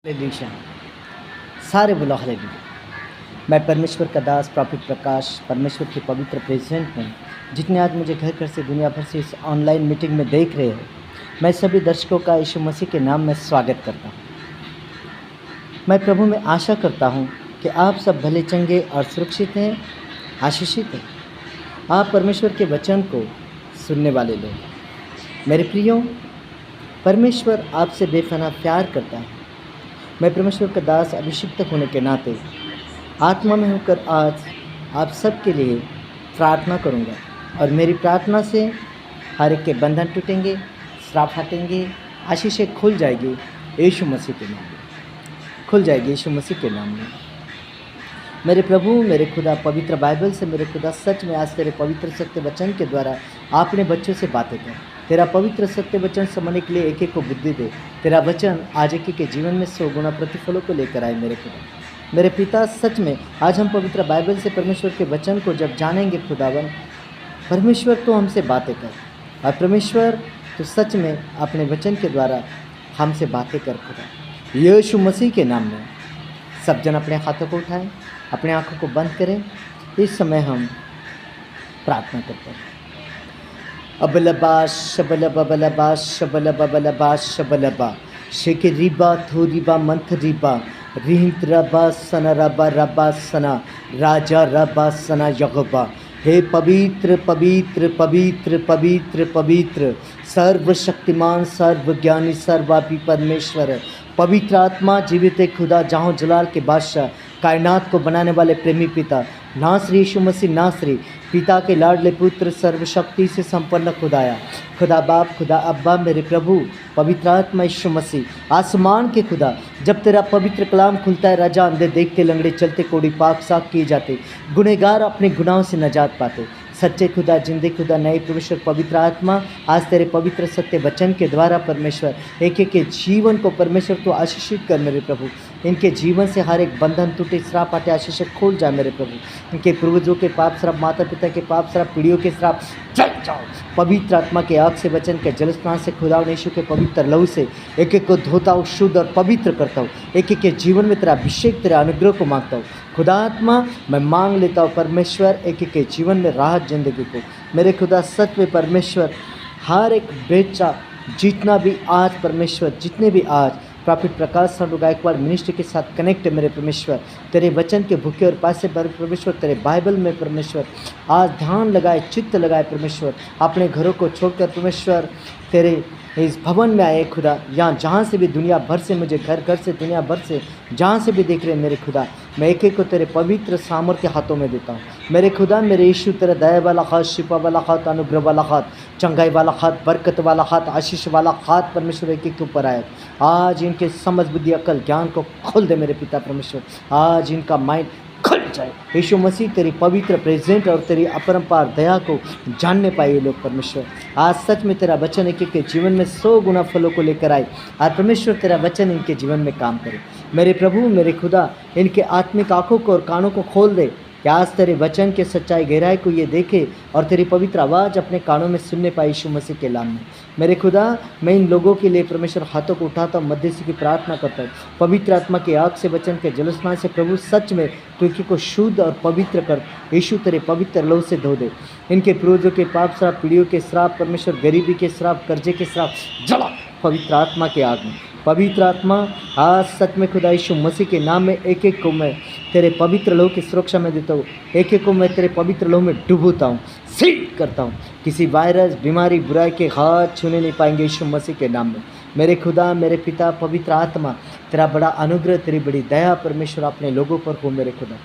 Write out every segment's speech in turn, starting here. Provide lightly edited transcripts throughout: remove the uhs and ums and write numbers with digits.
Hallelujah. सारे बोलो hallelujah. मैं परमेश्वर का दास प्रॉफिट प्रकाश परमेश्वर के पवित्र प्रेजेंट में जितने आज मुझे घर घर से दुनिया भर से इस ऑनलाइन मीटिंग में देख रहे हैं, मैं सभी दर्शकों का यीशु मसीह के नाम में स्वागत करता हूँ। मैं प्रभु में आशा करता हूँ कि आप सब भले चंगे और सुरक्षित हैं, आशीषित हैं। आप परमेश्वर के वचन को सुनने वाले लोग। मेरे प्रियो, परमेश्वर आपसे बेपनाह प्यार करता है। मैं परमेश्वर का दास अभिषिक्त होने के नाते आत्मा में होकर आज आप सबके लिए प्रार्थना करूंगा और मेरी प्रार्थना से हर एक के बंधन टूटेंगे, श्राप हटेंगे, आशीषें खुल जाएगी यीशु मसीह के नाम में, खुल जाएगी यीशु मसीह के नाम में। मेरे प्रभु, मेरे खुदा, पवित्र बाइबल से मेरे खुदा सच में आज तेरे पवित्र सत्य वचन के द्वारा आपने बच्चों से बातें कर। तेरा पवित्र सत्य वचन समझने के लिए एक एक को बुद्धि दे। तेरा वचन आज एक के जीवन में 100 गुना प्रतिफलों को लेकर आए मेरे खुदा। मेरे पिता, सच में आज हम पवित्र बाइबल से परमेश्वर के वचन को जब जानेंगे खुदावन, परमेश्वर तो हमसे बातें कर, और परमेश्वर तो सच में अपने वचन के द्वारा हमसे बातें कर खुदा। यीशु मसीह के नाम में सब जन अपने हाथों को उठाएं, अपने आंखों को बंद करें। इस समय हम प्रार्थना करते हैं। अबलबा शबलबा बलबा शबलबा बलबा शबलबा शेके रिबा थोरिबा मंथ रिबा रिहिंत रबा सना रबा रबा सना राजा रबा सना यगबा। हे पवित्र पवित्र पवित्र पवित्र पवित्र सर्वशक्तिमान सर्वज्ञानी सर्वापी परमेश्वर, पवित्र आत्मा, जीवित खुदा, जहाँ जलाल के बादशाह, कायनात को बनाने वाले प्रेमी पिता, नासरी यीशु मसीह नासरी, पिता के लाडले पुत्र, सर्वशक्ति से संपन्न खुदाया, खुदा बाप, खुदा अब्बा, मेरे प्रभु, पवित्र आत्मा यीशु मसीह, आसमान के खुदा, जब तेरा पवित्र कलाम खुलता है राजा, अंधे देखते, लंगड़े चलते, कोड़ी पाक साफ किए जाते, गुनहगार अपने गुनाहों से नजात पाते। सच्चे खुदा, जिंदे खुदा, नए परमेश्वर, पवित्र आत्मा, आज तेरे पवित्र सत्य वचन के द्वारा परमेश्वर एक एक के जीवन को परमेश्वर तो आशीषित कर मेरे प्रभु। इनके जीवन से हर एक बंधन टूटे, श्राप हटे, आशीष खोल जाए मेरे प्रभु। इनके पूर्वजों के पाप श्राप, माता पिता के पाप श्राप, पीढ़ियों के श्राप जल जाओ। पवित्र आत्मा के आग से वचन के जलस्नान से खुदा यीशु के पवित्र लहू से एक एक को धोता हूँ, शुद्ध और पवित्र करता हूँ। एक एक के जीवन में तेरा अभिषेक, तेरा अनुग्रह को मांगता हूँ खुदा आत्मा। मैं मांग लेता हूँ परमेश्वर एक एक के जीवन में राहत जिंदगी को मेरे खुदा। सच में परमेश्वर हर एक बेचा जितना भी आज परमेश्वर, जितने भी आज प्रॉफिट प्रकाश संडू गायकवाड़ मिनिस्ट्री के साथ कनेक्ट है मेरे परमेश्वर, तेरे वचन के भूखे और प्यासे परमेश्वर, तेरे बाइबल में परमेश्वर आज ध्यान लगाए, चित्त लगाए परमेश्वर, अपने घरों को छोड़कर परमेश्वर तेरे इस भवन में आए खुदा। यहाँ जहाँ से भी दुनिया भर से मुझे घर घर से दुनिया भर से जहाँ से भी देख रहे हैं मेरे खुदा, मैं एक एक को तेरे पवित्र सामर्थ्य हाथों में देता हूँ मेरे खुदा। मेरे यीशु तेरा दया वाला हाथ, शिफा वाला हाथ, अनुग्रह वाला हाथ, चंगाई वाला हाथ, बरकत वाला हाथ, आशीष वाला हाथ परमेश्वर एक एक के ऊपर आए। आज इनके समझ बुद्धि अकल ज्ञान को खोल दे मेरे पिता परमेश्वर। आज इनका माइंड खुल जाए यीशु मसीह, तेरी पवित्र प्रेजेंट और तेरी अपरंपार दया को जानने पाए ये लोग परमेश्वर। आज सच में तेरा वचन एक एक के जीवन में 100 गुना फलों को लेकर आए। आज परमेश्वर तेरा वचन इनके जीवन में काम करे मेरे प्रभु। मेरे खुदा, इनके आत्मिक आंखों को और कानों को खोल दे कि आज तेरे वचन के सच्चाई गहराई को ये देखे और तेरी पवित्र आवाज़ अपने कानों में सुनने पाए यीशु मसीह के नाम में मेरे खुदा। मैं इन लोगों के लिए परमेश्वर हाथों को उठाता हूँ, मध्यस्थी की प्रार्थना करता हूँ पवित्र आत्मा की आग से वचन के जलस्नान से प्रभु सच में तू इनकी को शुद्ध और पवित्र कर यीशु, तेरे पवित्र लहू से धो दे। इनके पूर्वजों के पाप श्राप, पीढ़ियों के श्राप परमेश्वर, गरीबी के श्राप, कर्जे के श्राप जला पवित्र आत्मा के आग में। पवित्र आत्मा आज सच में खुदा यीशु मसीह के नाम में एक एक को मैं तेरे पवित्र लहू की सुरक्षा में देता हूँ। एक एक को मैं तेरे पवित्र लहू में डुबोता हूँ, सील करता हूँ। किसी वायरस, बीमारी, बुराई के हाथ छूने नहीं पाएंगे यीशु मसीह के नाम में मेरे खुदा। मेरे पिता, पवित्र आत्मा, तेरा बड़ा अनुग्रह, तेरी बड़ी दया परमेश्वर अपने लोगों पर हो मेरे खुदा।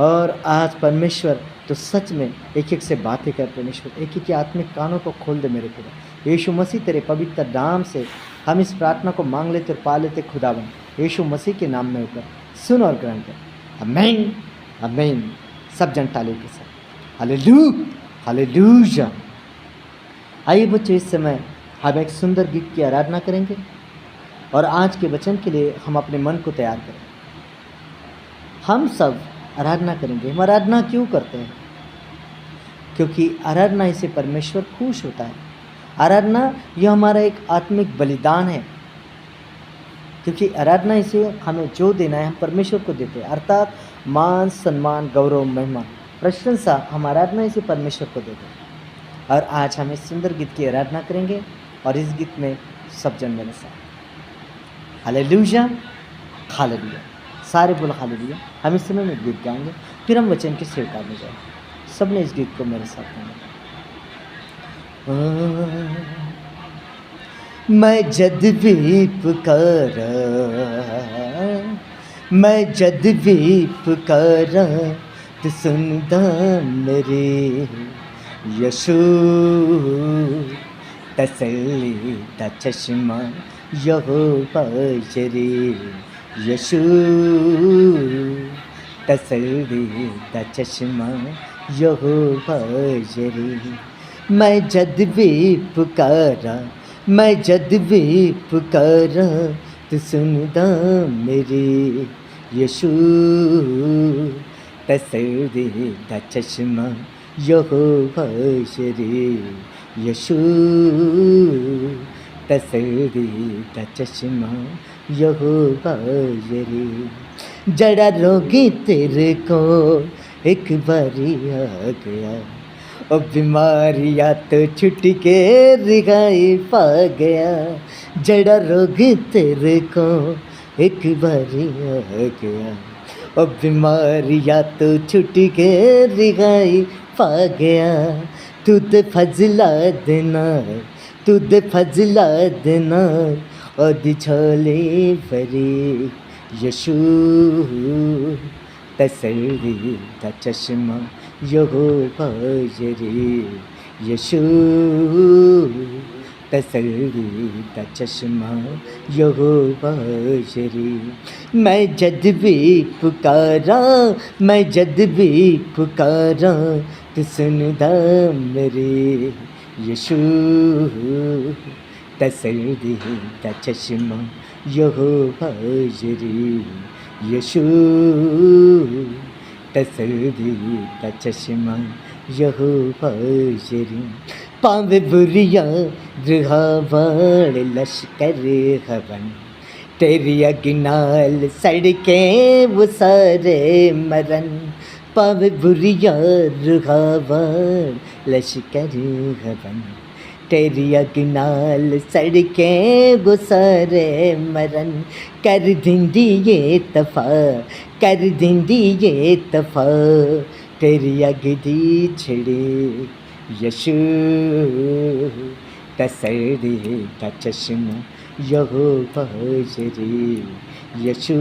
और आज परमेश्वर तो सच में एक एक से बातें कर परमेश्वर, एक एक के आत्मिक कानों को खोल दे मेरे खुदा। यीशु मसीह तेरे पवित्र नाम से हम इस प्रार्थना को मांग लेते और पा लेते खुदावन यीशु मसीह के नाम में होकर सुन और ग्रहण कर। आमीन आमीन। सब जन ताली के साथ हालेलुया हालेलुया। आइए बच्चों, इस समय हम एक सुंदर गीत की आराधना करेंगे और आज के वचन के लिए हम अपने मन को तैयार करें। हम सब आराधना करेंगे। हम आराधना क्यों करते हैं? क्योंकि आराधना से परमेश्वर खुश होता है। आराधना यह हमारा एक आत्मिक बलिदान है क्योंकि आराधना से हमें जो देना है हम परमेश्वर को देते हैं, अर्थात मान सम्मान गौरव महिमा प्रशंसा हम आराधना से परमेश्वर को देते हैं। और आज हम इस सुंदर गीत की आराधना करेंगे और इस गीत में सब जन मेरे साथ हालेलुया हालेलुया, सारे बोल हालेलुया। हम इस समय में गीत गाएंगे, फिर हम वचन की स्वीकार में जाएंगे। सबने इस गीत को मेरे साथ गाएंगे। मैं जद भी पुकारा, मैं जद भी पुकारा तो सुनदा मेरे यीशु, तसल्ली दा चश्मा यहोवा जरे यीशु, तसल्ली दा चश्मा यहोवा जरे। मैं जद भी पुकारा, मैं जद भी पुकारा तो सुनदा मेरे यीशु, तसल्ली दा चश्मा यहोवा जरे यीशु, तसल्ली दा चश्मा यहोवा जरे। जड़ा रोगी तेरे को एक बारी आ गया, और बीमारियाँ तो छुट के रिहाई पा गया। जड़ा रोग तेरे को एक बारी आ गया, और बीमारियाँ तो छुट के रिहाई पा गया। तुझे फजला देना, तुझे फजला देना और दिछोले भरी यीशु, तसल्ली दा चश्मा यहोवा जरे यीशु, तसल्ली दा चश्मा यहोवा जरे। मैं जद भी पुकारा, मैं जद भी पुकारा तो सुनदा मेरे यीशु, तसल्ली दा चश्मा यहोवा जरे यीशु, तसल्ली दा चश्मा यहोवा जरे। पावे बुरिया रुहावाड़ लश्कर हवन, तेरी अगनाल सड़के वो सारे मरन। पावे बुरिया रुहावाड़ लश्कर हवन, तेरी अगनाल सड़के वो सारे मरन। कर दिंदी ये तफा, कर दिंदी ये तफा तेरी अगदी छिड़े यीशु, तसल्ली दा चश्मा यहोवा जरे यीशु,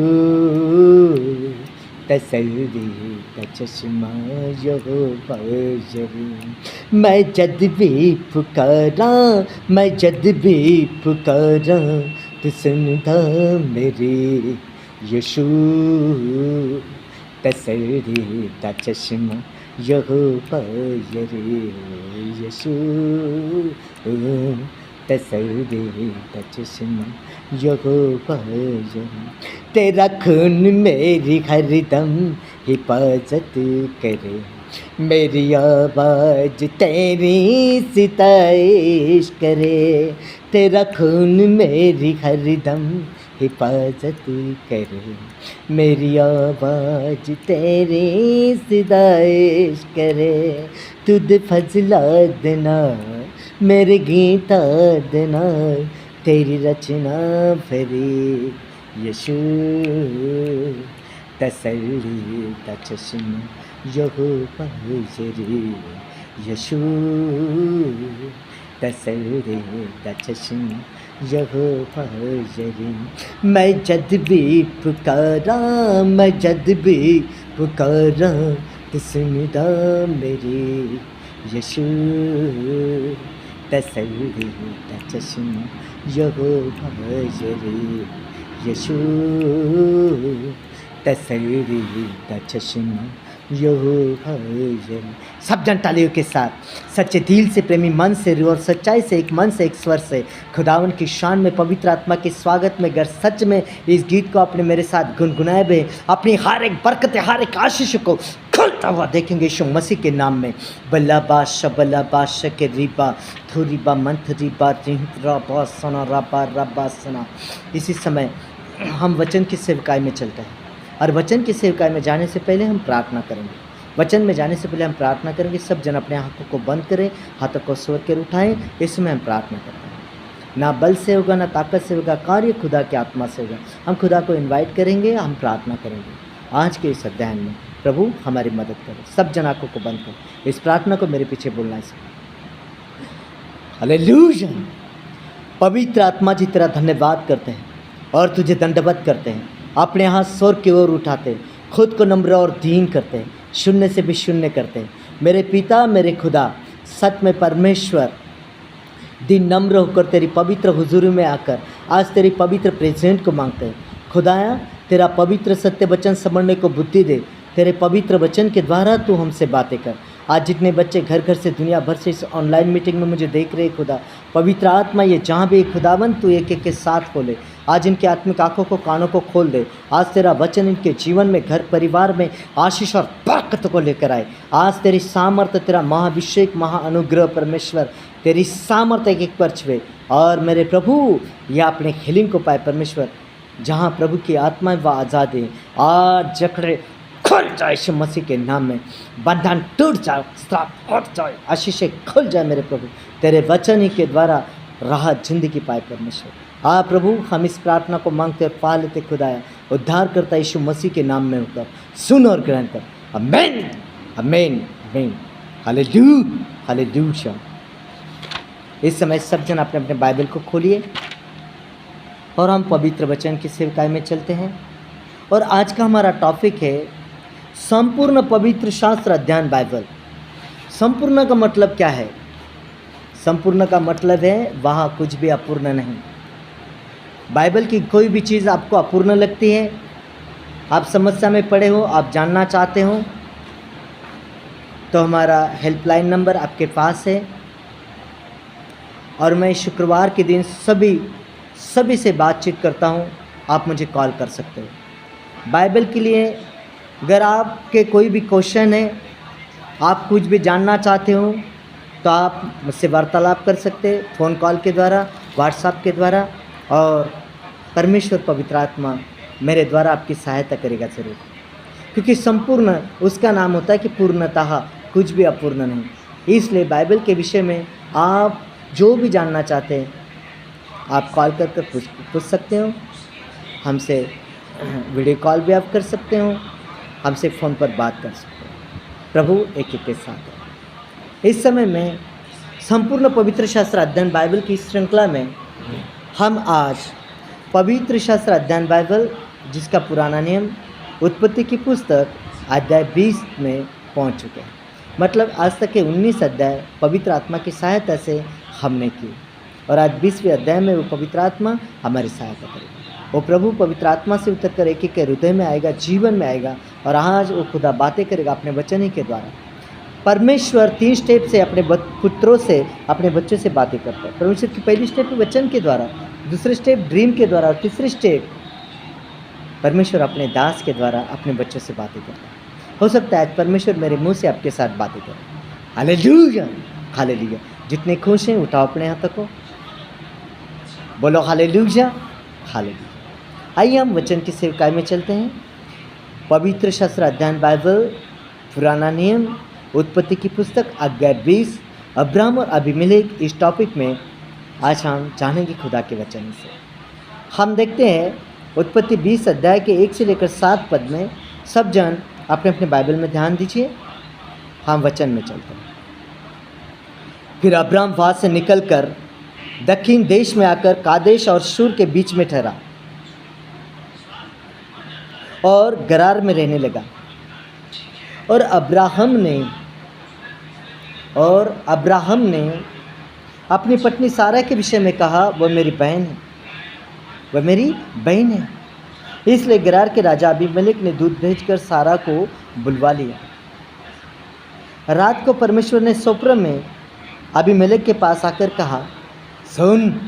तसल्ली दा चश्मा यहोवा जरे। मैं जद भी पुकारा, मैं जद भी पुकारा तो सुनदा मेरे यीशु, तसल्ली दा चश्मा यहोवा जरे यीशु, तसल्ली दा चश्मा यहोवा जरे। तेरा खून मेरी हरदम हिफाजत करे, मेरी आवाज़ तेरी सिताइश करे। तेरा खून मेरी हरदम हिफाजत करे, मेरी आवाज़ तेरी सिताइश करे। तुझ फजला देना मेरे गीता देना, तेरी रचना भरी यीशु, तसल्ली दा चश्मा यहोवा जरे यीशु, तसल्ली दा चश्मा यहोवा जरे। मैं जद भी पुकारा, मैं जद भी पुकारा तो सुनदा मेरे यीशु, तसल्ली दा चश्मा यहोवा जरे यीशु, तसल्ली दा चश्मा यहोवा जरे। सब जन तालियों के साथ सच्चे दिल से, प्रेमी मन से और सच्चाई से, एक मन से, एक स्वर से खुदावन की शान में, पवित्र आत्मा के स्वागत में, अगर सच में इस गीत को आपने मेरे साथ गुनगुनाए हुए अपनी हर एक बरकत, हर एक आशीष को खुलता हुआ देखेंगे यीशु मसीह के नाम में। बल्ला बादशाह के रिबा थोरीबा मंथरीबा रिबा सना रबा रबा सना। इसी समय हम वचन की सेवकाई में चलते हैं, और वचन की सेवकाई में जाने से पहले हम प्रार्थना करेंगे। वचन में जाने से पहले हम प्रार्थना करेंगे। सब जन अपने हाथों को बंद करें, हाथों को स्वर के उठाएं। इसमें हम प्रार्थना करते हैं। ना बल से होगा, ना ताकत से होगा, कार्य खुदा की आत्मा से होगा। हम खुदा को इनवाइट करेंगे, हम प्रार्थना करेंगे। आज के इस अध्ययन में प्रभु हमारी मदद करो। सब जन आंखों को बंद करो। इस प्रार्थना को मेरे पीछे बोलना है। हालेलुया। पवित्र आत्मा जी तेरा धन्यवाद करते हैं और तुझे दंडवत करते हैं। अपने हाथ स्वर्ग की ओर उठाते हैं, खुद को नम्र और दीन करते हैं, शून्य से भी शून्य करते हैं। मेरे पिता, मेरे खुदा, सत्य में परमेश्वर, दिन नम्र होकर तेरी पवित्र हुजूरी में आकर आज तेरी पवित्र प्रेजेंट को मांगते हैं। खुदाया, तेरा पवित्र सत्य वचन समझने को बुद्धि दे। तेरे पवित्र वचन के द्वारा तू हमसे बातें कर। आज जितने बच्चे घर घर से, दुनिया भर से इस ऑनलाइन मीटिंग में मुझे देख रहे खुदा, पवित्र आत्मा ये जहाँ भी खुदावन तू एक एक के साथ खोले। आज इनके आत्मिक आंखों को, कानों को खोल दे। आज तेरा वचन इनके जीवन में, घर परिवार में आशीष और बरकत को लेकर आए। आज तेरी सामर्थ्य, तेरा महाअभिषेक, महाअनुग्रह परमेश्वर, तेरी सामर्थ्य एक पर छुए। और मेरे प्रभु यह अपने हीलिंग को पाए परमेश्वर। जहाँ प्रभु की आत्मा है वह आज़ाद है। आज जकड़े खुल जाए यीशु मसीह के नाम में। बंधन टूट जाए, श्राप हट जाए, आशीषें खुल जाए मेरे प्रभु। तेरे वचन ही के द्वारा राहत जिंदगी पाए परमेश्वर। प्रभु हम इस प्रार्थना को मांगते और पा लेते खुदाया। उद्धार करता यीशु मसीह के नाम में होकर सुन और ग्रहण कर। आमीन, आमीन, आमीन। Hallelujah, hallelujah. इस समय सब जन अपने अपने बाइबल को खोलिए और हम पवित्र वचन की सेवकाई में चलते हैं। और आज का हमारा टॉपिक है संपूर्ण पवित्र शास्त्र अध्ययन बाइबल। संपूर्ण का मतलब क्या है? संपूर्ण का मतलब है वहाँ कुछ भी अपूर्ण नहीं। बाइबल की कोई भी चीज़ आपको अपूर्ण लगती है, आप समस्या में पड़े हो, आप जानना चाहते हो, तो हमारा हेल्पलाइन नंबर आपके पास है। और मैं शुक्रवार के दिन सभी से बातचीत करता हूँ। आप मुझे कॉल कर सकते हो बाइबल के लिए। अगर आपके कोई भी क्वेश्चन है, आप कुछ भी जानना चाहते हो, तो आप मुझसे वार्तालाप कर सकते हैं फ़ोन कॉल के द्वारा, व्हाट्सएप के द्वारा। और परमेश्वर पवित्र आत्मा मेरे द्वारा आपकी सहायता करेगा ज़रूर, क्योंकि संपूर्ण उसका नाम होता है कि पूर्णतः कुछ भी अपूर्ण नहीं। इसलिए बाइबल के विषय में आप जो भी जानना चाहते हैं, आप कॉल कर पूछ सकते हो। हमसे वीडियो कॉल भी आप कर सकते हो, हमसे फ़ोन पर बात कर सकते हो। प्रभु एक एक के साथ है। इस समय में संपूर्ण पवित्र शास्त्र अध्ययन बाइबल की श्रृंखला में हम आज पवित्र शास्त्र अध्ययन बाइबल, जिसका पुराना नियम, उत्पत्ति की पुस्तक अध्याय 20 में पहुंच चुके हैं। मतलब आज तक के 19 अध्याय पवित्र आत्मा की सहायता से हमने की, और आज 20वें अध्याय में वो पवित्र आत्मा हमारी सहायता करेगा। वो प्रभु पवित्र आत्मा से उतर कर एक एक के हृदय में आएगा, जीवन में आएगा, और आज वो खुदा बातें करेगा अपने वचन ही के द्वारा। परमेश्वर 3 स्टेप से अपने पुत्रों से, अपने बच्चों से बातें करता है। परमेश्वर की पहली स्टेप वचन के द्वारा, दूसरे स्टेप ड्रीम के द्वारा, और तीसरी स्टेप परमेश्वर अपने दास के द्वारा अपने बच्चों से बातें करता है। हो सकता है आज परमेश्वर मेरे मुंह से आपके साथ बातें करें। Hallelujah, hallelujah. जितने खुश हैं उठाओ अपने हाथों को, बोलो हालेलुया, हालेलुया। आइए हम वचन की सेवकाई में चलते हैं। पवित्र शास्त्र अध्ययन बाइबल, पुराना नियम, उत्पत्ति की पुस्तक अध्याय 20, अब्राहम और अबीमेलेक। इस टॉपिक में आज हम जानेंगे खुदा के वचन से। हम देखते हैं उत्पत्ति 20 अध्याय के 1 से लेकर 7 पद में। सब जन अपने अपने बाइबल में ध्यान दीजिए, हम वचन में चलते हैं। फिर अब्राहम वहाँ से निकलकर दक्षिण देश में आकर कादेश और शूर के बीच में ठहरा और गरार में रहने लगा। और अब्राहम ने अपनी पत्नी सारा के विषय में कहा, वह मेरी बहन है, वह मेरी बहन है। इसलिए गरार के राजा अबीमेलेक ने दूत भेजकर सारा को बुलवा लिया। रात को परमेश्वर ने स्वप्न में अबीमेलेक के पास आकर कहा, सुन,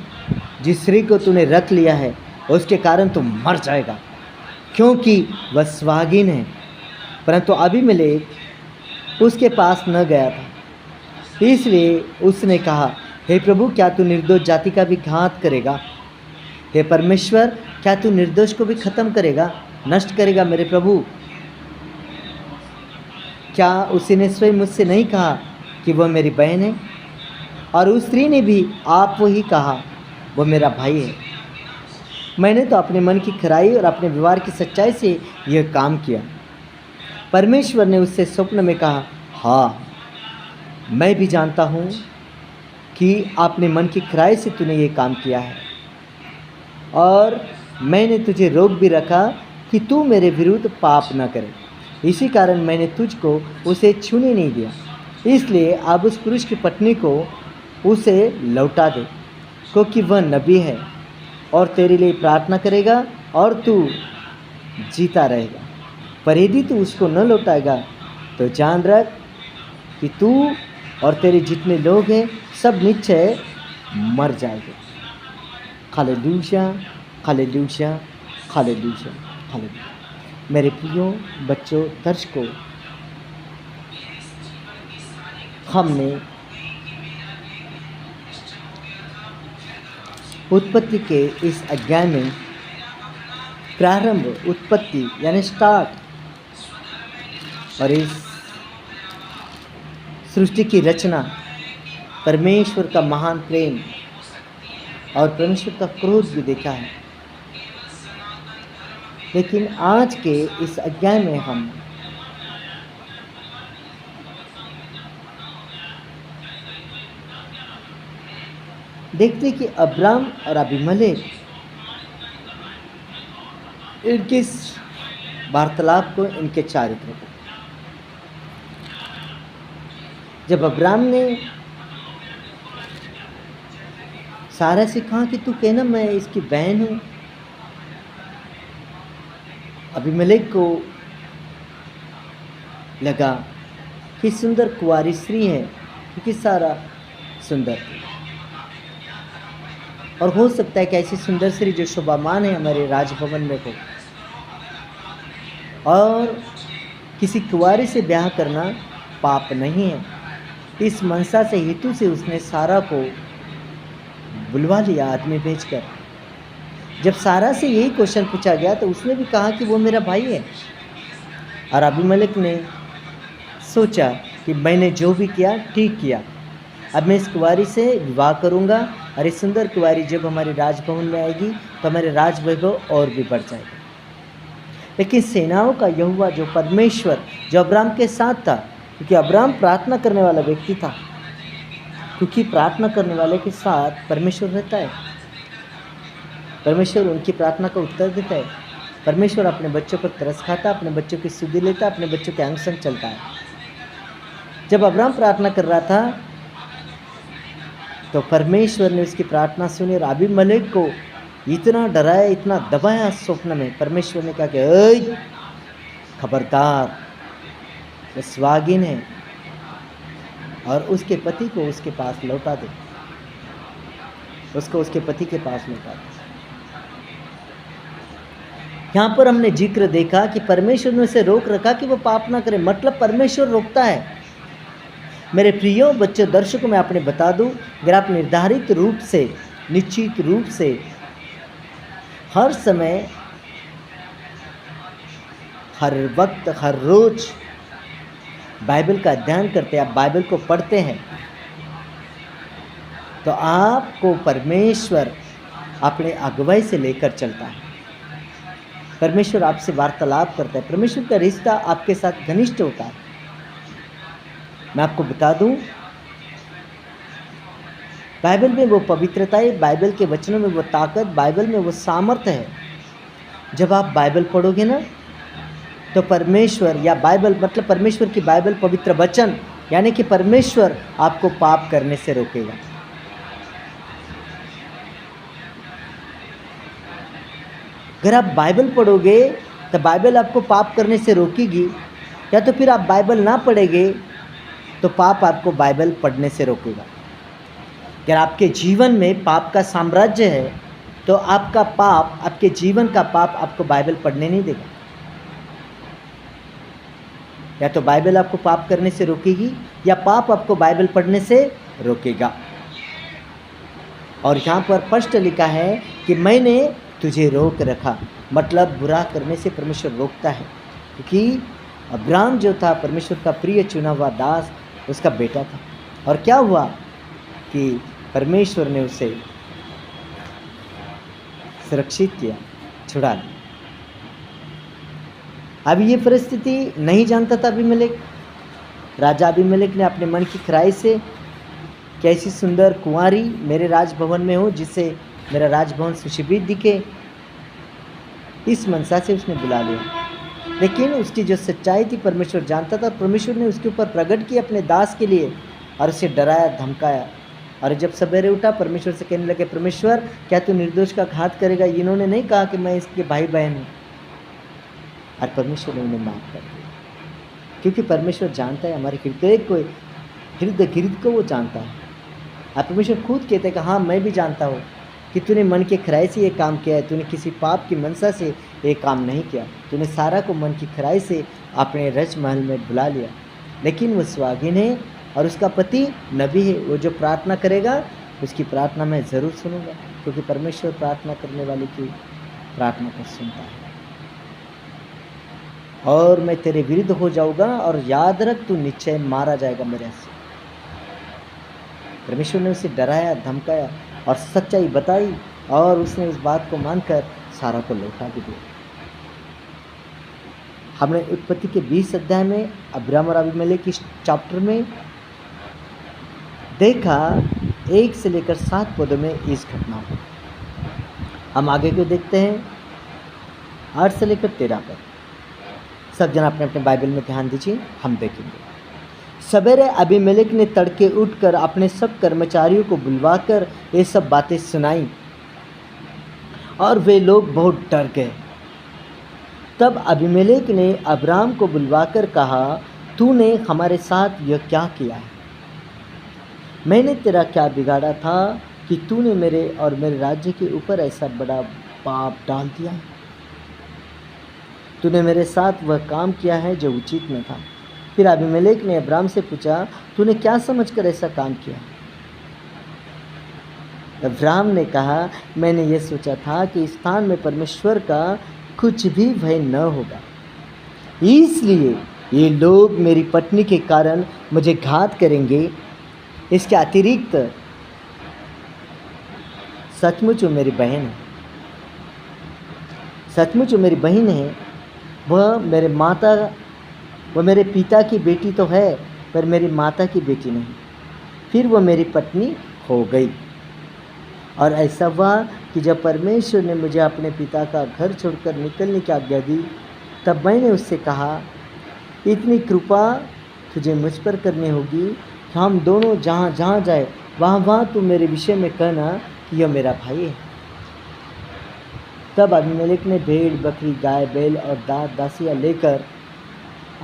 जिस स्त्री को तूने रख लिया है उसके कारण तू मर जाएगा, क्योंकि वह सुहागिन है। परंतु अबीमेलेक उसके पास न गया था। इसलिए उसने कहा, हे प्रभु, क्या तू निर्दोष जाति का भी घात करेगा? हे परमेश्वर, क्या तू निर्दोष को भी ख़त्म करेगा, नष्ट करेगा मेरे प्रभु? क्या उसी ने स्वयं मुझसे नहीं कहा कि वह मेरी बहन है? और उस स्त्री ने भी आप वो ही कहा, वो मेरा भाई है। मैंने तो अपने मन की खराई और अपने व्यवहार की सच्चाई से यह काम किया। परमेश्वर ने उससे स्वप्न में कहा, हाँ, मैं भी जानता हूँ कि अपने मन की खराई से तूने ये काम किया है, और मैंने तुझे रोक भी रखा कि तू मेरे विरुद्ध पाप न करे। इसी कारण मैंने तुझको उसे छूने नहीं दिया। इसलिए अब उस पुरुष की पत्नी को उसे लौटा दे, क्योंकि वह नबी है और तेरे लिए प्रार्थना करेगा और तू जीता रहेगा। पर यदि तू उसको न लौटाएगा तो जान रख कि तू और तेरे जितने लोग हैं सब निश्चय मर जाएंगे। Hallelujah, hallelujah, hallelujah, hallelujah. मेरे प्रियो बच्चों, दर्शकों, हमने उत्पत्ति के इस अध्याय में प्रारंभ, उत्पत्ति यानी स्टार्ट, और इस सृष्टि की रचना, परमेश्वर का महान प्रेम और परमेश्वर का क्रोध भी देखा है। लेकिन आज के इस अध्याय में हम देखते कि अब्राम और अबीमेलेक इनके वार्तालाप को, इनके चारित्र को, जब अब्राम ने सारा से कहा कि तू कहना मैं इसकी बहन हूँ, अबीमेलेक को लगा कि सुंदर कुंवारी स्त्री है, क्योंकि सारा सुंदर थी, और हो सकता है कि ऐसी सुंदर स्त्री जो शोभामान है हमारे राजभवन में हो, और किसी कुंवारी से ब्याह करना पाप नहीं है। इस मनसा से, हेतु से उसने सारा को बुलवा लिया आदमी भेजकर। जब सारा से यही क्वेश्चन पूछा गया तो उसने भी कहा कि वो मेरा भाई है, और अबीमेलेक ने सोचा कि मैंने जो भी किया ठीक किया, अब मैं इस कुंवारी से विवाह करूंगा, और इस सुंदर कुंवारी जब हमारे राजभवन में आएगी तो हमारे राज वैभव और भी बढ़ जाएगा। लेकिन सेनाओं का यहोवा, जो परमेश्वर, जो अब्राम के साथ था, क्योंकि अब्राम प्रार्थना करने वाला व्यक्ति था, क्योंकि प्रार्थना करने वाले के साथ परमेश्वर रहता है, परमेश्वर उनकी प्रार्थना का उत्तर देता है, परमेश्वर अपने बच्चों पर तरस खाता, अपने बच्चों की सुधि लेता, अपने बच्चों के अंग संग चलता है। जब अब्राम प्रार्थना कर रहा था तो परमेश्वर ने उसकी प्रार्थना सुनी, और अबीमेलेक को इतना डराया, इतना दबाया स्वप्न में। परमेश्वर ने कहा कि ऐ खबरदार, वो स्वागिन है, और उसके पति को उसके पास लौटा दे, उसको उसके पति के पास लौटा दे। यहाँ पर हमने जिक्र देखा कि परमेश्वर ने उसे रोक रखा कि वो पाप ना करे, मतलब परमेश्वर रोकता है। मेरे प्रियो बच्चों, दर्शकों, मैं आपने बता दूं, अगर आप निर्धारित रूप से, निश्चित रूप से हर समय, हर वक्त, हर रोज बाइबल का अध्ययन करते हैं, आप बाइबल को पढ़ते हैं, तो आपको परमेश्वर अपने अगुवाई से लेकर चलता है। परमेश्वर आपसे वार्तालाप करता है, परमेश्वर का रिश्ता आपके साथ घनिष्ठ होता है। मैं आपको बता दूं, बाइबल में वो पवित्रता है, बाइबल के वचनों में वो ताकत, बाइबल में वो सामर्थ्य है। जब आप बाइबल पढ़ोगे ना, तो परमेश्वर, या बाइबल मतलब परमेश्वर की बाइबल, पवित्र वचन, यानी कि परमेश्वर आपको पाप करने से रोकेगा। अगर आप बाइबल पढ़ोगे तो बाइबल आपको पाप करने से रोकेगी, या तो फिर आप बाइबल ना पढ़ेंगे तो पाप आपको बाइबल पढ़ने से रोकेगा। अगर आपके जीवन में पाप का साम्राज्य है तो आपका पाप, आपके जीवन का पाप आपको बाइबल पढ़ने नहीं देगा। या तो बाइबल आपको पाप करने से रोकेगी, या पाप आपको बाइबल पढ़ने से रोकेगा। और यहाँ पर स्पष्ट लिखा है कि मैंने तुझे रोक रखा। मतलब बुरा करने से परमेश्वर रोकता है, क्योंकि अब्राम जो था परमेश्वर का प्रिय चुना हुआ दास, उसका बेटा था। और क्या हुआ कि परमेश्वर ने उसे सुरक्षित किया, छुड़ा लिया। अब ये परिस्थिति नहीं जानता था अबीमेलेक। राजा अबीमेलेक ने अपने मन की खराई से, कैसी सुंदर कुंवारी मेरे राजभवन में हो जिससे मेरा राजभवन सुशोभित दिखे, इस मनसा से उसने बुला लिया। लेकिन उसकी जो सच्चाई थी परमेश्वर जानता था। परमेश्वर ने उसके ऊपर प्रकट किया अपने दास के लिए और उसे डराया, धमकाया। और जब सवेरे उठा परमेश्वर से कहने लगे, परमेश्वर क्या तू निर्दोष का घात करेगा? इन्होंने नहीं कहा कि मैं इसके भाई बहन हूँ। और परमेश्वर ने उन्हें माफ कर दिया, क्योंकि परमेश्वर जानता है हमारे हृदय गिरद को वो जानता है। और परमेश्वर खुद कहते हैं कि हाँ, मैं भी जानता हूँ कि तूने मन के खराई से ये काम किया है, तूने किसी पाप की मनसा से ये काम नहीं किया। तूने सारा को मन की खराई से अपने रज महल में बुला लिया। लेकिन वो स्वाधीन है और उसका पति नबी है। वो जो प्रार्थना करेगा उसकी प्रार्थना मैं ज़रूर सुनूंगा, क्योंकि परमेश्वर प्रार्थना करने वाले की प्रार्थना को सुनता है। और मैं तेरे विरुद्ध हो जाऊंगा और याद रख तू निश्चय मारा जाएगा मेरे से। परमेश्वर ने उसे डराया, धमकाया और सच्चाई बताई, और उसने उस बात को मानकर सारा को लौटा भी दिया। हमने उत्पत्ति के 20 अध्याय में अब्राम और अबीमेलेक इस चैप्टर में देखा 1 से लेकर 7 पदों में इस घटना को। हम आगे को देखते हैं 8 से लेकर 13 पद। सब जन अपने अपने बाइबल में ध्यान दीजिए, हम देखेंगे। सवेरे अबीमेलेक ने तड़के उठकर अपने सब कर्मचारियों को बुलवाकर ये सब बातें सुनाई और वे लोग बहुत डर गए। तब अबीमेलेक ने अब्राम को बुलवाकर कहा, तूने हमारे साथ यह क्या किया है? मैंने तेरा क्या बिगाड़ा था कि तूने मेरे और मेरे राज्य के ऊपर ऐसा बड़ा पाप डाल दिया? तूने मेरे साथ वह काम किया है जो उचित न था। फिर अबीमेलेक ने अब्राम से पूछा, तूने क्या समझकर ऐसा काम किया? अब्राम ने कहा, मैंने ये सोचा था कि इस स्थान में परमेश्वर का कुछ भी भय न होगा, इसलिए ये लोग मेरी पत्नी के कारण मुझे घात करेंगे। इसके अतिरिक्त सचमुच वो मेरी बहन है, सचमुच वो मेरी बहन है। वह मेरे पिता की बेटी तो है, पर मेरी माता की बेटी नहीं। फिर वो मेरी पत्नी हो गई। और ऐसा हुआ कि जब परमेश्वर ने मुझे अपने पिता का घर छोड़कर निकलने की आज्ञा दी, तब मैंने उससे कहा, इतनी कृपा तुझे मुझ पर करनी होगी कि हम दोनों जहाँ जहाँ जाए वहाँ तू मेरे विषय में कहना कि यह मेरा भाई है। तब अबीमेलेक ने भेड़, बकरी, गाय, बैल और दासियाँ लेकर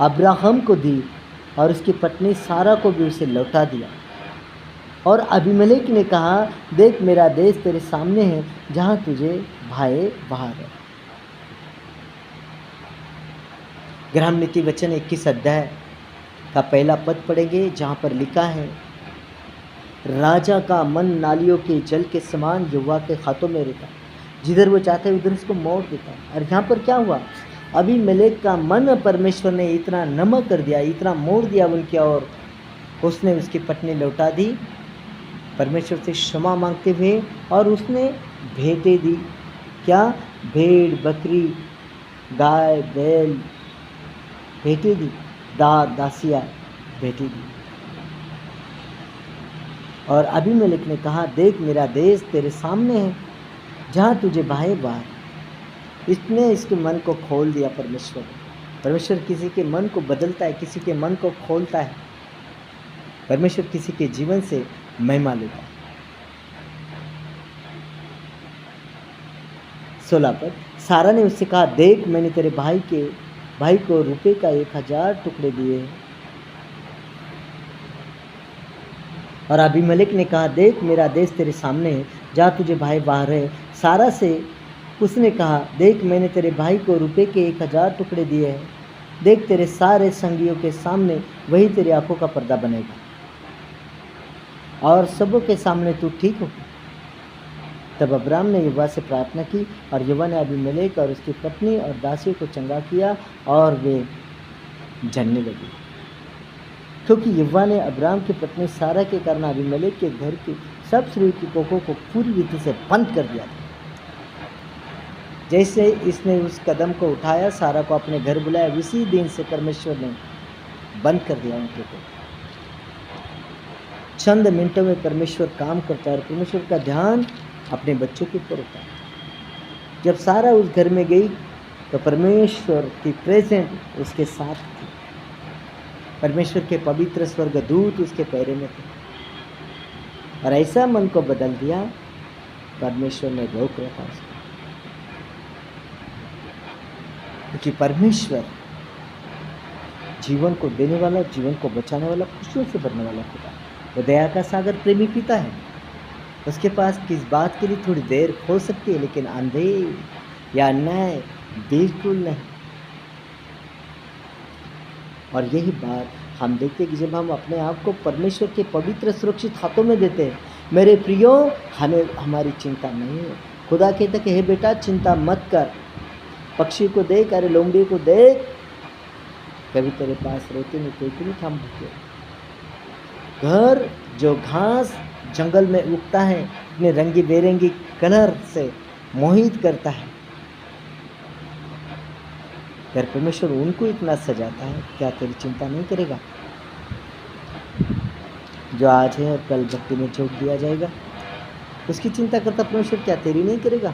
अब्राहम को दी और उसकी पत्नी सारा को भी उसे लौटा दिया। और अबीमेलेक ने कहा, देख मेरा देश तेरे सामने है, जहाँ तुझे भाई बाहर है। ग्रहण नीति वचन 21 अध्याय का पहला पद पढ़ेंगे, जहाँ पर लिखा है, राजा का मन नालियों के जल के समान यहोवा के हाथों में रहता, जिधर वो चाहता है उधर उसको मोड़ देता। और यहाँ पर क्या हुआ? अबीमेलेक का मन परमेश्वर ने इतना नमक कर दिया, इतना मोड़ दिया उनकी ओर, उसने उसकी पत्नी लौटा दी परमेश्वर से क्षमा मांगते हुए, और उसने भेंटें दी। क्या? भेड़, बकरी, गाय, बैल भेंटें दी, दासियाँ भेंटें दी। और अबीमेलेक ने कहा, देख मेरा देश तेरे सामने है, जहाँ तुझे भाई बाहर। इसने इसके मन को खोल दिया परमेश्वर किसी के मन को बदलता है, किसी के मन को खोलता है। परमेश्वर किसी के जीवन से महिमा लेता है। 16 पद। सारा ने उससे कहा, देख मैंने तेरे भाई को रुपए का 1000 टुकड़े दिए। और अबीमेलेक ने कहा, देख मेरा देश तेरे सामने है, जहाँ तुझे भाई बाहर है। सारा से उसने कहा, देख मैंने तेरे भाई को रुपए के 1000 टुकड़े दिए हैं। देख तेरे सारे संगियों के सामने वही तेरी आंखों का पर्दा बनेगा, और सबों के सामने तू ठीक हो। तब अब्राम ने यहोवा से प्रार्थना की और यहोवा ने अबीमेलेक और उसकी पत्नी और दासियों को चंगा किया और वे जानने लगे, क्योंकि यहोवा ने अब्राम की पत्नी सारा के कारण अबीमेलेक के घर की सब स्त्री की कोखों को पूरी रीति से बंद कर दिया था। जैसे इसने उस कदम को उठाया, सारा को अपने घर बुलाया, उसी दिन से परमेश्वर ने बंद कर दिया उनके को। चंद मिनटों में परमेश्वर काम करता है और परमेश्वर का ध्यान अपने बच्चों के ऊपर होता है। जब सारा उस घर में गई तो परमेश्वर की प्रेजेंट उसके साथ थी। परमेश्वर के पवित्र स्वर्गदूत उसके पैरों में थे और ऐसा मन को बदल दिया, परमेश्वर ने रोक रखा उसको, क्योंकि परमेश्वर जीवन को देने वाला, जीवन को बचाने वाला, खुशियों से भरने वाला खुदा, वो दया का सागर प्रेमी पिता है। उसके पास किस बात के लिए थोड़ी देर हो सकती है, लेकिन अंधेर या अन्याय बिल्कुल नहीं। और यही बात हम देखते हैं कि जब हम अपने आप को परमेश्वर के पवित्र सुरक्षित हाथों में देते हैं, मेरे प्रियो, हमें हमारी चिंता नहीं है। खुदा कहता कि हे बेटा चिंता मत कर, पक्षी को देख, अरे लोमड़ी को देख, कभी तेरे पास रोते नहीं, कोई नहीं थाम भूखे। घर जो घास जंगल में उगता है, अपने रंगी बेरंगी कलर से मोहित करता है, अगर परमेश्वर उनको इतना सजाता है, क्या तेरी चिंता नहीं करेगा? जो आज है और कल भक्ति में झोंक दिया जाएगा, उसकी चिंता करता परमेश्वर क्या तेरी नहीं करेगा?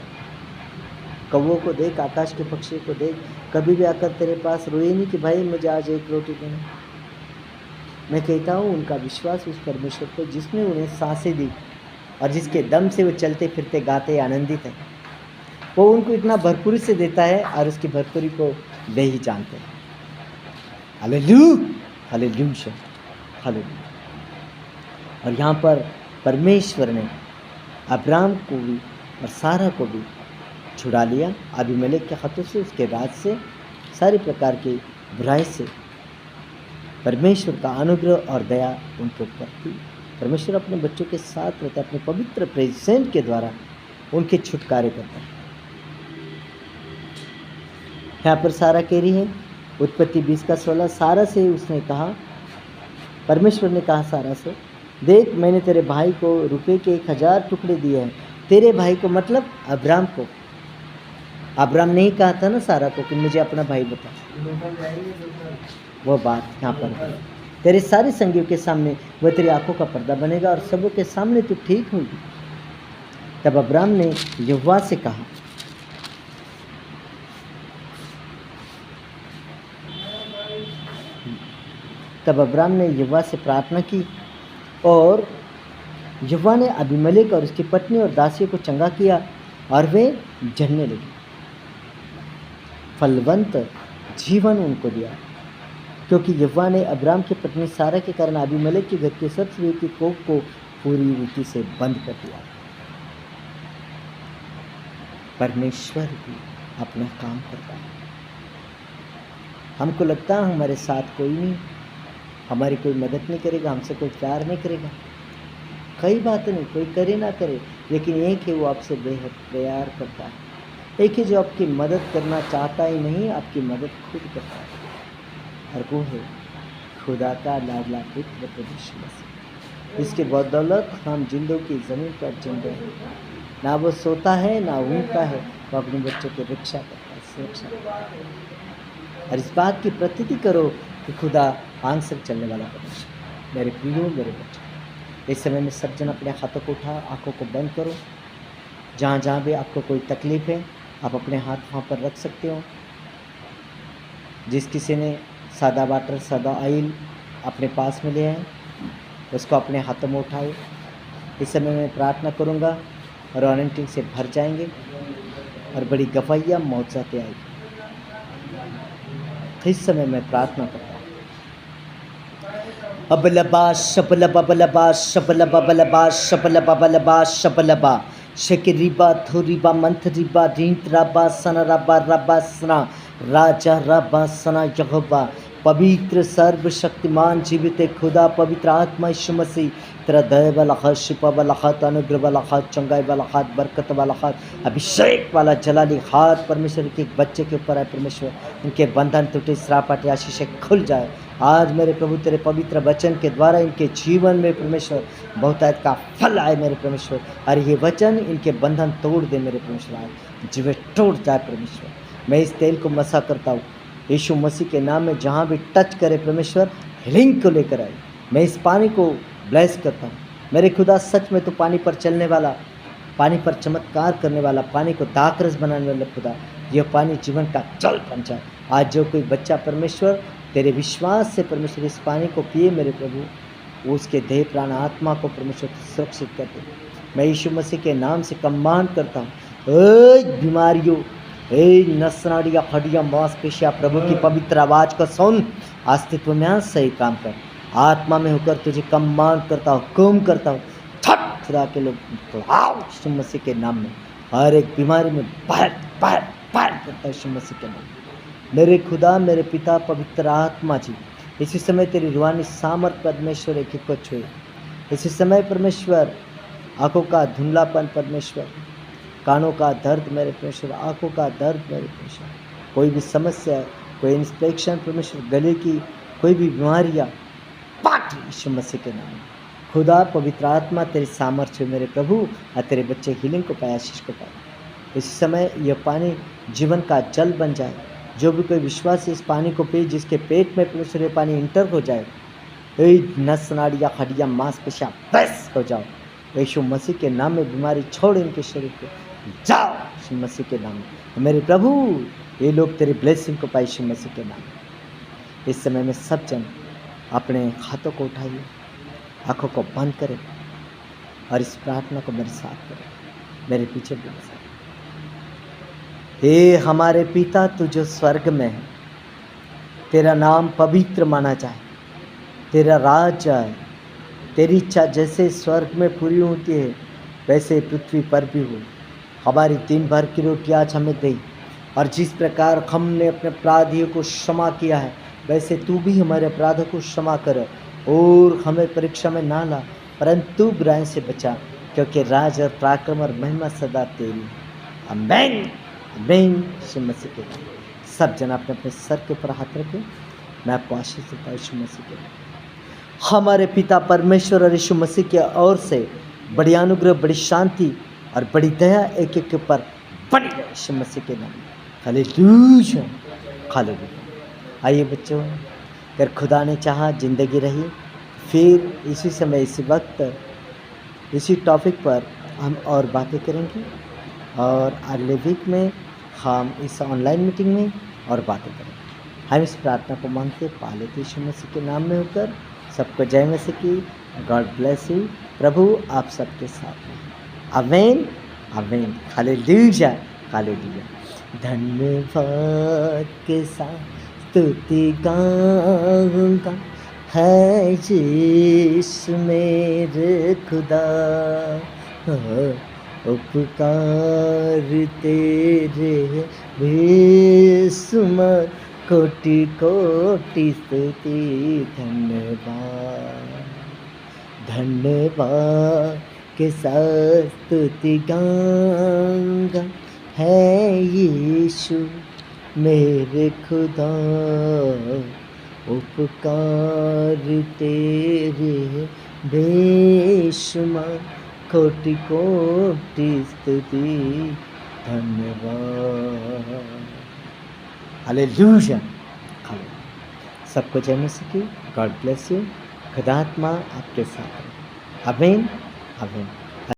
कौवों को देख, आकाश के पक्षी को देख, कभी भी आकर तेरे पास रोए नहीं कि भाई मुझे आज एक रोटी देना। मैं कहता हूँ उनका विश्वास उस परमेश्वर पर जिसने उन्हें सांसें दी और जिसके दम से वो चलते फिरते गाते आनंदित है, वो उनको इतना भरपूरी से देता है और उसकी भरपूरी को वे ही जानते हैं। Hallelujah, hallelujah, hallelujah. और यहाँ पर परमेश्वर ने अब्राम को भी और सारा को भी छुड़ा लिया अबीमेलेक के हाथों से, उसके राज से, सारी प्रकार की बुराई से। परमेश्वर का अनुग्रह और दया उनके ऊपर थी। परमेश्वर अपने बच्चों के साथ रहता है, अपने पवित्र प्रेजेंट के द्वारा उनके छुटकारे करता है। यहाँ पर सारा कह रही है, उत्पत्ति 20:16, सारा से उसने कहा, परमेश्वर ने कहा सारा से, देख मैंने तेरे भाई को रुपए के 1000 टुकड़े दिए हैं। तेरे भाई को मतलब अब्राम को। अब्राम ने ही कहा था ना सारा को कि मुझे अपना भाई बता। वो बात यहाँ पर है, तेरे सारे संगियों के सामने वह तेरी आंखों का पर्दा बनेगा और सबों के सामने तू ठीक होगी। तब अब्राम ने यहोवा से कहा, तब अब्राम ने यहोवा से प्रार्थना की और यहोवा ने अबीमेलेक और उसकी पत्नी और दासियों को चंगा किया और वे जलने लगे। फलवंत जीवन उनको दिया, क्योंकि यहोवा ने अब्राम की पत्नी सारा के कारण अबीमेलेक के घर के सब स्त्रियों की कोख को पूरी रीति से बंद कर दिया। परमेश्वर भी अपना काम करता है। हमको लगता है हमारे साथ कोई नहीं, हमारी कोई मदद नहीं करेगा, हमसे कोई प्यार नहीं करेगा, कई बातें नहीं, कोई करे ना करे, लेकिन एक है वो आपसे बेहद प्यार करता है। एक है जो आपकी मदद करना चाहता ही नहीं, आपकी मदद खुद करता है, और वो है खुदा का लाडला पुत्र प्रभु यीशु मसीह। इसके बदौलत हम जिंदों की ज़मीन पर जिंदे हैं। ना वो सोता है ना ऊँगता है, वो अपने बच्चों की रक्षा करता है, सुरक्षा करता है। और इस बात की प्रतीति करो कि खुदा आंख से चलने वाला परमेश्वर। मेरे प्रियो, मेरे बच्चों, इस समय में सब जन अपने हाथों को उठा, आंखों को बंद करो। जहाँ जहाँ भी आपको कोई तकलीफ़ है, आप अपने हाथ वहाँ पर रख सकते हो। जिस किसी ने सादा वाटर, सादा ऑयल अपने पास में लिया है, उसको अपने हाथों में उठाए। इस समय मैं प्रार्थना करूँगा और अनॉइंटिंग से भर जाएंगे और बड़ी गवाहियाँ मौजूद आएगी। इस समय मैं प्रार्थना करता हूँ। अबलबा शबलबा बलबा शबलबा बलबा शबलबा बलबा शबलबा शकिरिबा थुरिबा मंथरिबा रींतराबा सनराबा रबा सना राजा रबा सना यहोवा, पवित्र सर्वशक्तिमान जीवित खुदा, पवित्र आत्मा यीशु मसीह, तेरा दया वाला हाथ, शिफा वाला हाथ, अनुग्रह वाला हाथ, चंगाई वाला हाथ, बरकत वाला हाथ, अभिषेक वाला जलाली हाथ परमेश्वर के बच्चे के ऊपर है परमेश्वर। इनके बंधन टूटे, श्राप हटे, आशीषें खुल जाए आज मेरे प्रभु तेरे पवित्र वचन के द्वारा इनके जीवन में परमेश्वर बहुतायत का फल आए मेरे परमेश्वर। और ये वचन इनके बंधन तोड़ दे मेरे परमेश्वर, आज जीवे टूट जाए परमेश्वर। मैं इस तेल को मसा करता हूँ यीशु मसीह के नाम में, जहाँ भी टच करे परमेश्वर हीलिंग को लेकर आए। मैं इस पानी को ब्लेस करता हूँ मेरे खुदा, सच में तो पानी पर चलने वाला, पानी पर चमत्कार करने वाला, पानी को दाखरस बनाने वाला खुदा, यह पानी जीवन का जल बन जाए। आज जो कोई बच्चा परमेश्वर तेरे विश्वास से परमेश्वर इस पानी को पिए मेरे प्रभु, वो उसके देह प्राण आत्मा को परमेश्वर सुरक्षित कर दे। मैं यीशु मसीह के नाम से कमांड करता हूँ, ए बीमारियों, ए नसनाड़ियाँ, हड्डियाँ, मांसपेशियाँ, प्रभु की पवित्र आवाज़ को सुन, अस्तित्व में सही काम कर। आत्मा में होकर तुझे कमांड करता हूँ, हुक्म करता हूँ, छट खुदा के लोग यीशु मसीह के नाम में हर एक बीमारी में बाहर बाहर बाहर करता है यीशु मसीह के नाम में। मेरे खुदा, मेरे पिता पवित्र आत्मा जी, इसी समय तेरी रूहानी सामर्थ परमेश्वर एक को छुए। इसी समय परमेश्वर आंखों का धुंधलापन परमेश्वर, कानों का दर्द मेरे परमेश्वर, आंखों का दर्द मेरे परमेश्वर, कोई भी समस्या, कोई इंस्पेक्शन परमेश्वर, गले की कोई भी बीमारियाँ पाट यीशु मसीह के नाम में। खुदा पवित्र आत्मा तेरी सामर्थ्य मेरे प्रभु, और तेरे बच्चे हीलिंग को पाए, आशीष को पाए। इस समय यह पानी जीवन का जल बन जाए। जो भी कोई विश्वास इस पानी को पिए, जिसके पेट में परमेश्वर ये पानी इंटर हो जाए, नस नाड़ियाँ, हड्डियाँ, मांसपेशियाँ बस हो जाओ यीशु मसीह के नाम में। बीमारी छोड़ इनके शरीर को, जाओ यीशु मसीह के नाम में। मेरे प्रभु ये लोग तेरी ब्लेसिंग को पाए यीशु मसीह के नाम में। इस समय में सब जन अपने हाथों को उठाइए, आँखों को बंद करें और इस प्रार्थना को मेरे साथ करें, मेरे पीछे भी साथ। हे हमारे पिता तू जो स्वर्ग में है, तेरा नाम पवित्र माना जाए, तेरा राज आए, तेरी इच्छा जैसे स्वर्ग में पूरी होती है वैसे पृथ्वी पर भी हो। हमारी दिन भर की रोटी आज हमें दे, और जिस प्रकार हमने अपने अपराधियों को क्षमा किया है वैसे तू भी हमारे अपराधों को क्षमा कर, और हमें परीक्षा में ना ला परंतु बुराई से बचा, क्योंकि राज और पराक्रम और महिमा सदा तेरी। आमीन आमीन यीशु मसीह के नाम। सब जन अपने अपने सर के ऊपर हाथ रखें। मैं आपको आशीष देता हूँ यीशु मसीह के नाम। हमारे पिता परमेश्वर और यीशु मसीह की ओर से बड़ी अनुग्रह, बड़ी शांति और बड़ी दया एक एक के ऊपर बड़ी है यीशु मसीह के नाम। Hallelujah hallelujah. आइए बच्चों, अगर खुदा ने चाहा ज़िंदगी रही, फिर इसी समय इसी वक्त इसी टॉपिक पर हम और बातें करेंगे, और अगले वीक में हम इस ऑनलाइन मीटिंग में और बातें करेंगे। हम इस प्रार्थना को मांगते पाले यीशु मसीह के नाम में होकर। सबको जय मसीह की। God bless you. प्रभु आप सबके साथ हैं। आमीन आमीन। Hallelujah hallelujah. धन्यवाद के साथ स्तुति गाऊंगा है यीशु मेरे खुदा, उपकार तेरे बेशुमार, कोटि कोटि स्तुति। धन्यवाद धन्यवाद के साथ स्तुति गाऊंगा है यीशु मेरे खुदा, उपकार तेरे बेशुमार, कोटि कोटि स्तुति। धन्यवाद। हालेलुया। सबको जय मसीह की। God bless you. खुदात्मा आपके साथ है। आमीन आमीन।